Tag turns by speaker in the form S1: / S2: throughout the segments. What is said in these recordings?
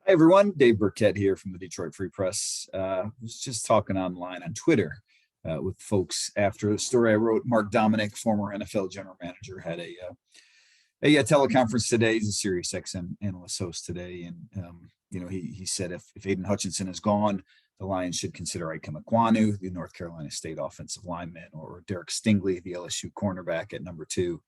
S1: Hi, everyone. Dave Birkett here from the Detroit Free Press. Was just talking online on Twitter with folks after the story I wrote. Mark Dominic, former NFL general manager, had a teleconference today. He's a Sirius XM analyst host today. And, he said if Aiden Hutchinson is gone, the Lions should consider Ike Ekwonu, the North Carolina State offensive lineman, or Derek Stingley, the LSU cornerback at number 2.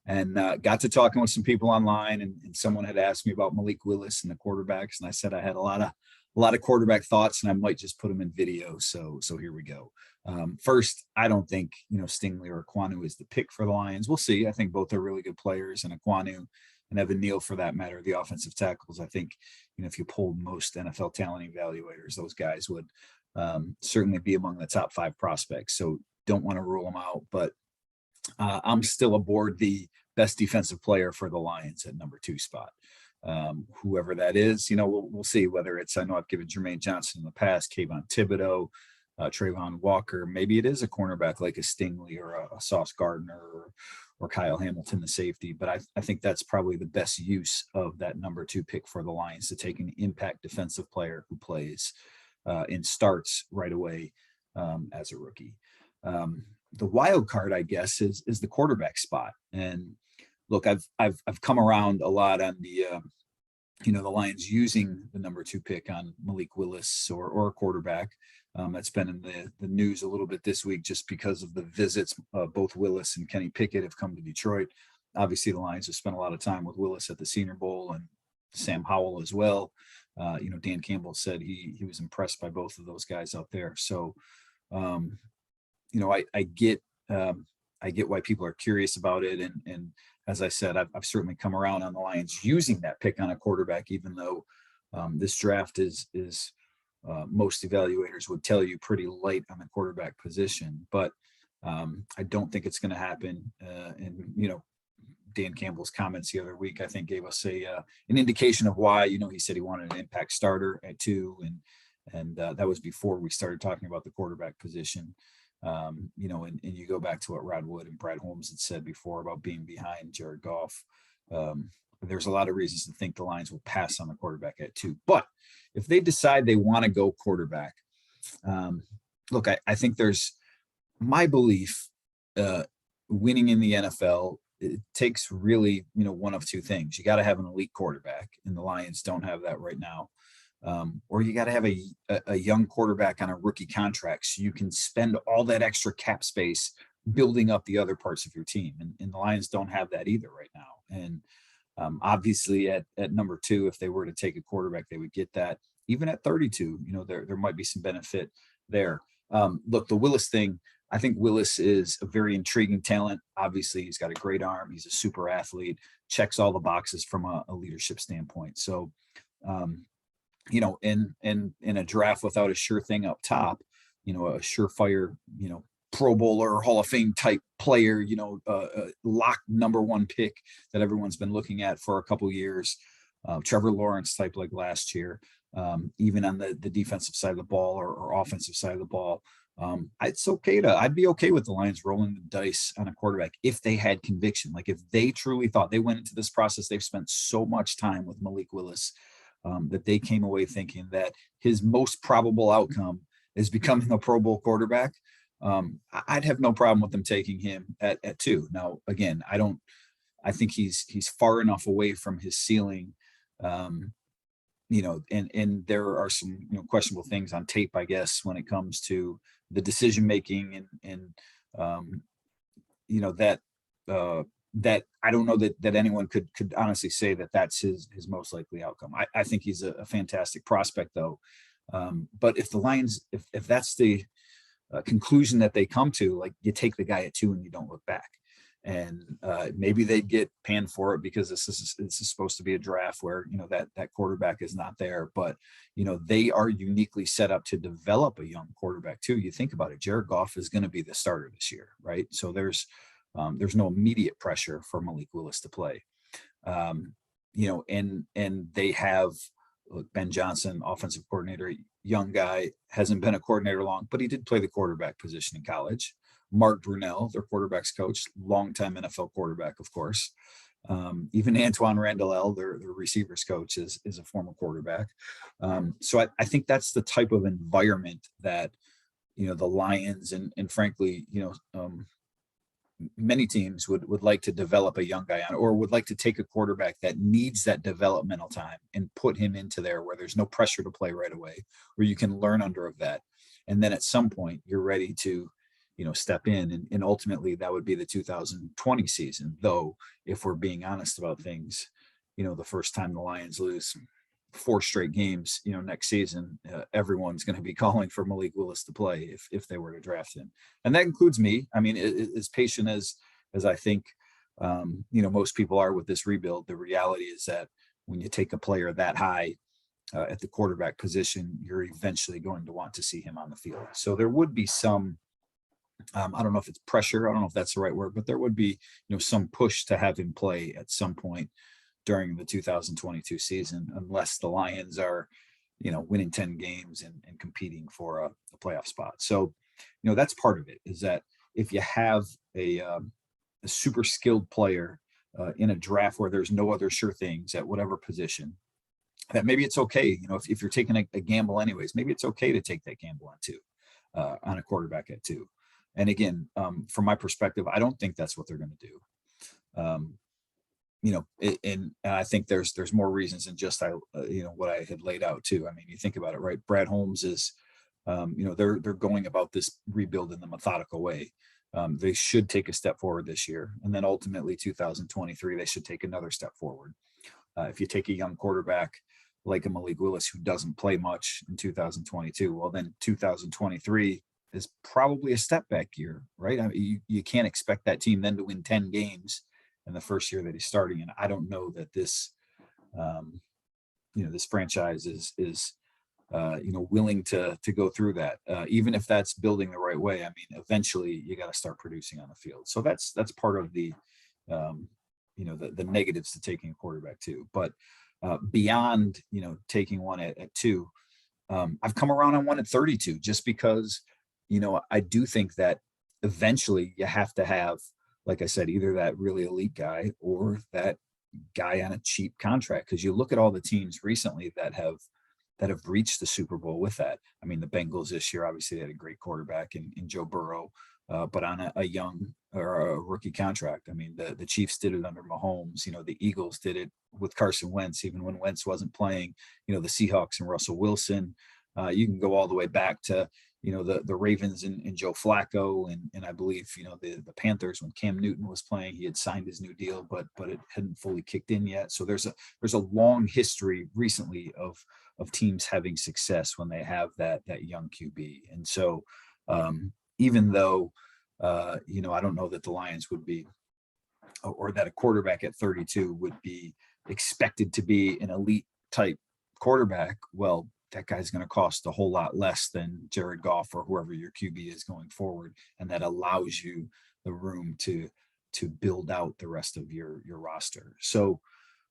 S1: And got to talking with some people online, and someone had asked me about Malik Willis and the quarterbacks, and I said I had a lot of quarterback thoughts, and I might just put them in video. So here we go. First, I don't think Stingley or Ekwonu is the pick for the Lions. We'll see. I think both are really good players, and Ekwonu and Evan Neal, for that matter, the offensive tackles. I think if you polled most NFL talent evaluators, those guys would certainly be among the top 5 prospects. So don't want to rule them out, but I'm still aboard the best defensive player for the Lions at number 2 spot. Whoever that is, we'll see whether it's, I know I've given Jermaine Johnson in the past, Kayvon Thibodeau, Trayvon Walker. Maybe it is a cornerback like a Stingley or a Sauce Gardner or Kyle Hamilton, the safety. But I think that's probably the best use of that number 2 pick for the Lions, to take an impact defensive player who plays and starts right away as a rookie. The wild card, I guess, is the quarterback spot. And look, I've come around a lot on the the Lions using the number 2 pick on Malik Willis or a quarterback. That's been in the news a little bit this week, just because of the visits. Both Willis and Kenny Pickett have come to Detroit. Obviously, the Lions have spent a lot of time with Willis at the Senior Bowl, and Sam Howell as well. Dan Campbell said he was impressed by both of those guys out there. So, I get why people are curious about it, and as I said, I've certainly come around on the Lions using that pick on a quarterback, even though this draft is most evaluators would tell you pretty light on the quarterback position. But I don't think it's going to happen. And Dan Campbell's comments the other week, I think, gave us an indication of why. He said he wanted an impact starter at 2, and that was before we started talking about the quarterback position. And you go back to what Rod Wood and Brad Holmes had said before about being behind Jared Goff. There's a lot of reasons to think the Lions will pass on the quarterback at 2. But if they decide they want to go quarterback, look, I think there's my belief, winning in the NFL, it takes really, one of 2 things. You got to have an elite quarterback, and the Lions don't have that right now. Or you got to have a young quarterback on a rookie contract, so you can spend all that extra cap space building up the other parts of your team. And the Lions don't have that either right now. And obviously at number 2, if they were to take a quarterback, they would get that. Even at 32, there might be some benefit there. Look, the Willis thing, I think Willis is a very intriguing talent. Obviously, he's got a great arm. He's a super athlete, checks all the boxes from a leadership standpoint. So, in a draft without a sure thing up top, a surefire, Pro Bowler, Hall of Fame type player, lock number 1 pick that everyone's been looking at for a couple of years, Trevor Lawrence type like last year, even on the defensive side of the ball or offensive side of the ball. I'd be okay with the Lions rolling the dice on a quarterback if they had conviction. Like if they truly thought, they went into this process, they've spent so much time with Malik Willis, that they came away thinking that his most probable outcome is becoming a Pro Bowl quarterback. I'd have no problem with them taking him at 2. Now, again, I think he's far enough away from his ceiling, and there are some, questionable things on tape, I guess, when it comes to the decision-making and that I don't know that anyone could honestly say that that's his most likely outcome. I think he's a fantastic prospect, though. But if the Lions, if that's the conclusion that they come to, like, you take the guy at 2 and you don't look back, and maybe they get panned for it because this is supposed to be a draft where that quarterback is not there, but they are uniquely set up to develop a young quarterback too. You think about it, Jared Goff is going to be the starter this year, right? So there's no immediate pressure for Malik Willis to play, and they have Ben Johnson, offensive coordinator, young guy, hasn't been a coordinator long, but he did play the quarterback position in college. Mark Brunell, their quarterbacks coach, longtime NFL quarterback, of course. Even Antoine Randall, their receivers coach, is a former quarterback. So I think that's the type of environment that, the Lions and frankly, many teams would like to develop a young guy on, or would like to take a quarterback that needs that developmental time and put him into there where there's no pressure to play right away, where you can learn under of that. And then at some point you're ready to, step in. And ultimately that would be the 2020 season. Though, if we're being honest about things, the first time the Lions lose 4 straight games, next season, everyone's going to be calling for Malik Willis to play if they were to draft him, and that includes me. I mean, as patient as I think, most people are with this rebuild, the reality is that when you take a player that high at the quarterback position, you're eventually going to want to see him on the field. So there would be some, I don't know if it's pressure, I don't know if that's the right word, but there would be, some push to have him play at some point during the 2022 season, unless the Lions are, winning 10 games and competing for a playoff spot. So, that's part of it, is that if you have a super skilled player in a draft where there's no other sure things at whatever position, that maybe it's okay. If you're taking a gamble anyways, maybe it's okay to take that gamble on 2, on a quarterback at 2. And again, from my perspective, I don't think that's what they're going to do. And I think there's more reasons than just what I had laid out too. I mean, you think about it, right? Brad Holmes is, they're going about this rebuild in the methodical way. They should take a step forward this year, and then ultimately 2023 they should take another step forward. If you take a young quarterback like a Malik Willis who doesn't play much in 2022, well, then 2023 is probably a step back year, right? I mean, you can't expect that team then to win 10 games in the first year that he's starting. And I don't know that this, this franchise is willing to go through that, even if that's building the right way. I mean, eventually you got to start producing on the field. So that's part of the, the negatives to taking a quarterback too. But beyond, taking one at 2, I've come around on one at 32, just because, I do think that eventually you have to have, like I said, either that really elite guy or that guy on a cheap contract. Because you look at all the teams recently that have reached the Super Bowl with that. I mean, the Bengals this year, obviously, they had a great quarterback in Joe Burrow, but on a young or a rookie contract. I mean, the Chiefs did it under Mahomes. The Eagles did it with Carson Wentz, even when Wentz wasn't playing. The Seahawks and Russell Wilson. You can go all the way back to, the Ravens and Joe Flacco, and I believe, the Panthers, when Cam Newton was playing, he had signed his new deal, but it hadn't fully kicked in yet. So there's a long history recently of teams having success when they have that young QB. And so even though, I don't know that the Lions would be, or that a quarterback at 32 would be expected to be an elite type quarterback, well, that guy's going to cost a whole lot less than Jared Goff or whoever your QB is going forward. And that allows you the room to build out the rest of your roster. So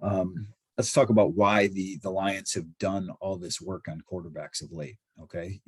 S1: let's talk about why the Lions have done all this work on quarterbacks of late. Okay.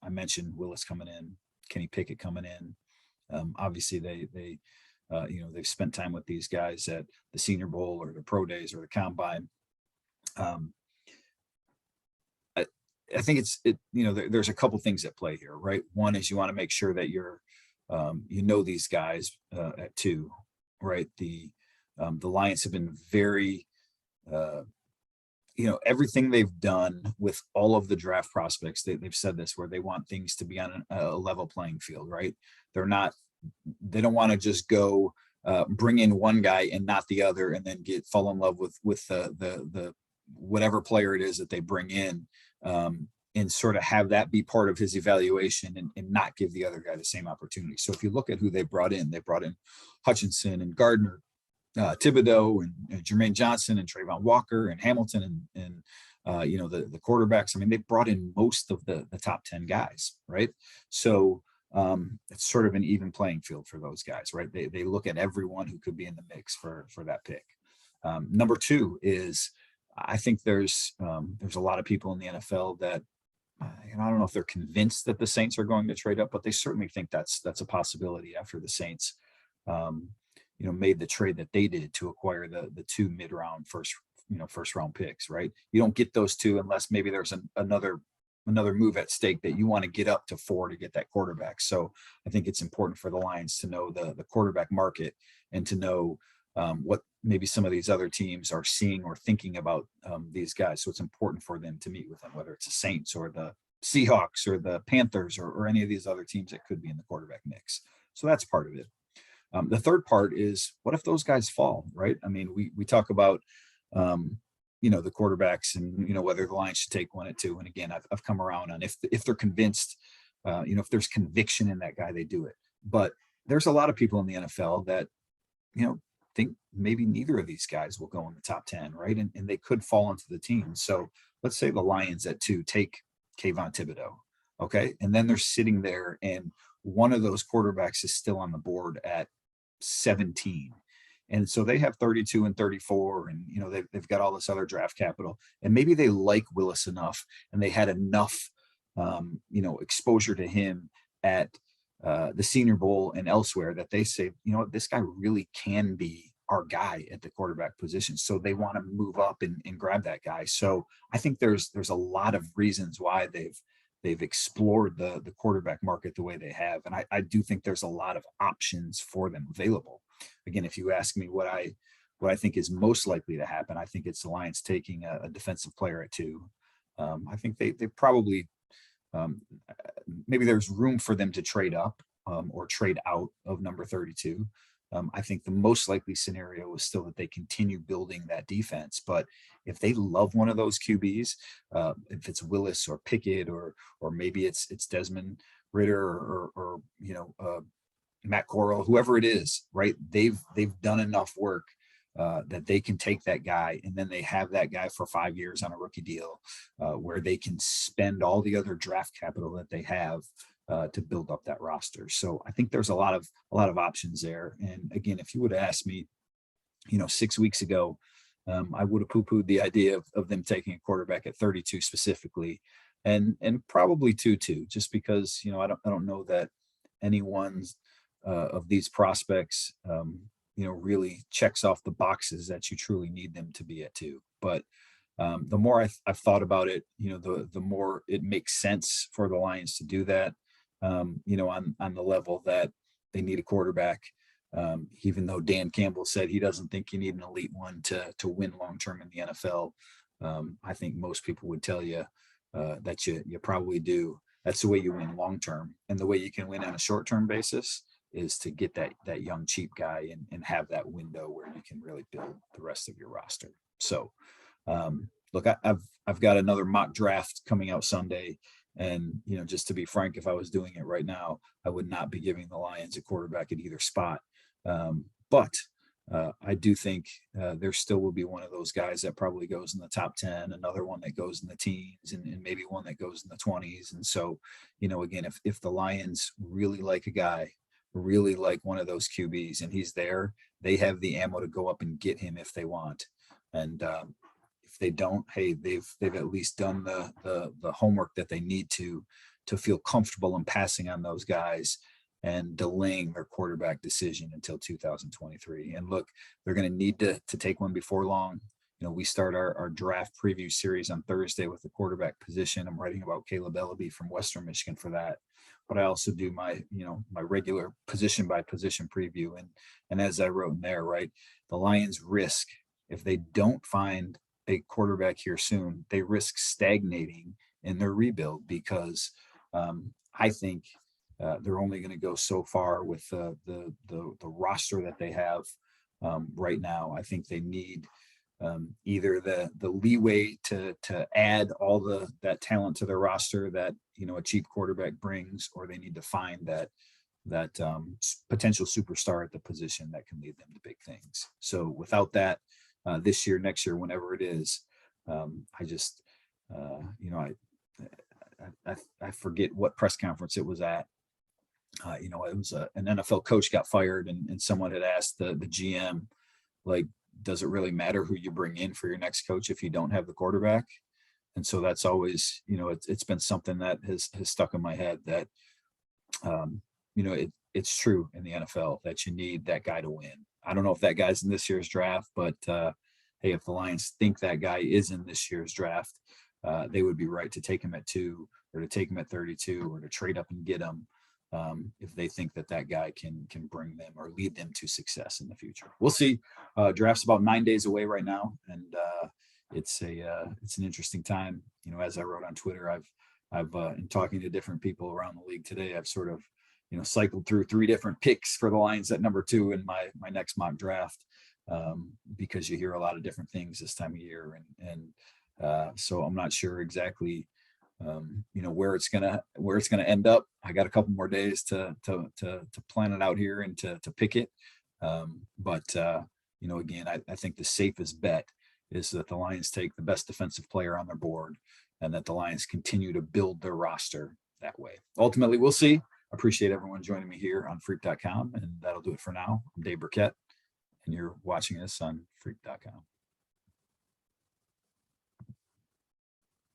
S1: I mentioned Willis coming in, Kenny Pickett coming in. Obviously they've spent time with these guys at the Senior Bowl or the Pro Days or the Combine. I think there's a couple things at play here, right? One is you want to make sure that you're, these guys at 2, right? The Lions have been very, everything they've done with all of the draft prospects, they've said this, where they want things to be on a level playing field, right? They don't want to just go bring in one guy and not the other, and then fall in love with the whatever player it is that they bring in, and sort of have that be part of his evaluation and not give the other guy the same opportunity. So if you look at who they brought in Hutchinson and Gardner, Thibodeau and Jermaine Johnson and Trayvon Walker and Hamilton and the quarterbacks. I mean, they brought in most of the top 10 guys, right? So it's sort of an even playing field for those guys, right? They look at everyone who could be in the mix for that pick. Number 2 is, I think there's a lot of people in the NFL that, I don't know if they're convinced that the Saints are going to trade up, but they certainly think that's a possibility after the Saints, made the trade that they did to acquire the two mid-round first round picks, right? You don't get those two unless maybe there's another move at stake that you want to get up to 4 to get that quarterback. So I think it's important for the Lions to know the quarterback market and to know what maybe some of these other teams are seeing or thinking about these guys. So it's important for them to meet with them, whether it's the Saints or the Seahawks or the Panthers or any of these other teams that could be in the quarterback mix. So that's part of it. The third part is, what if those guys fall, right? I mean, we talk about, the quarterbacks and, whether the Lions should take 1 at 2. And again, I've come around on if they're convinced, if there's conviction in that guy, they do it. But there's a lot of people in the NFL that, think maybe neither of these guys will go in the top 10, right? And they could fall into the team. So let's say the Lions at 2 take Kayvon Thibodeau, okay? And then they're sitting there and one of those quarterbacks is still on the board at 17. And so they have 32 and 34, and they've got all this other draft capital, and maybe they like Willis enough, and they had enough, exposure to him at the Senior Bowl and elsewhere that they say, this guy really can be our guy at the quarterback position. So they want to move up and grab that guy. So I think there's a lot of reasons why they've explored the quarterback market the way they have, and I do think there's a lot of options for them available. Again, if you ask me what I think is most likely to happen, I think it's the Lions taking a defensive player at 2. I think they probably maybe there's room for them to trade up or trade out of number 32. I think the most likely scenario is still that they continue building that defense. But if they love one of those QBs, if it's Willis or Pickett or maybe it's Desmond Ritter or Matt Corral, whoever it is, right? They've done enough work that they can take that guy, and then they have that guy for 5 years on a rookie deal, where they can spend all the other draft capital that they have to build up that roster. So I think there's a lot of options there. And again, if you would have asked me, 6 weeks ago, I would have poo-pooed the idea of them taking a quarterback at 32 specifically, and probably 2-2, just because I don't know that anyone's of these prospects really checks off the boxes that you truly need them to be at 2. But the more I've thought about it, the more it makes sense for the Lions to do that. On the level that they need a quarterback, even though Dan Campbell said he doesn't think you need an elite one to win long term in the NFL. I think most people would tell you that you probably do. That's the way you win long term, and the way you can win on a short term basis is to get that young cheap guy and have that window where you can really build the rest of your roster. So look, I've got another mock draft coming out Sunday. And, just to be frank, if I was doing it right now, I would not be giving the Lions a quarterback at either spot. But I do think there still will be one of those guys that probably goes in the top 10, another one that goes in the teens, and maybe one that goes in the 20s. And so, again, if the Lions really like a guy, really like one of those QBs, and he's there, they have the ammo to go up and get him if they want. And if they don't, hey, they've at least done the homework that they need to feel comfortable in passing on those guys and delaying their quarterback decision until 2023. And look, they're going to need to take one before long. We start our draft preview series on Thursday with the quarterback position. I'm writing about Caleb Ellaby from Western Michigan for that. But I also do my regular position by position preview. And as I wrote in there, right, the Lions risk, if they don't find a quarterback here soon, they risk stagnating in their rebuild, because I think they're only going to go so far with the roster that they have right now. I think they need either the leeway to add all that talent to their roster that a cheap quarterback brings, or they need to find that potential superstar at the position that can lead them to big things. So without that, this year, next year, whenever it is, I just I forget what press conference it was at. It was an NFL coach got fired, and someone had asked the GM, like, does it really matter who you bring in for your next coach if you don't have the quarterback? And so that's always, it's been something that has stuck in my head, that it's true in the NFL that you need that guy to win. I don't know if that guy's in this year's draft, but hey, if the Lions think that guy is in this year's draft, they would be right to take him at 2 or to take him at 32 or to trade up and get him if they think that that guy can bring them or lead them to success in the future. We'll see. Draft's about 9 days away right now, and it's an interesting time. You know, as I wrote on Twitter, I've in talking to different people around the league today, I've sort of cycled through 3 different picks for the Lions at number 2 in my next mock draft, because you hear a lot of different things this time of year, and so I'm not sure exactly where it's gonna end up. I got a couple more days to plan it out here and to pick it, but again, I think the safest bet is that the Lions take the best defensive player on their board, and that the Lions continue to build their roster that way. Ultimately, we'll see. Appreciate everyone joining me here on Freak.com, and that'll do it for now. I'm Dave Birkett, and you're watching us on Freak.com.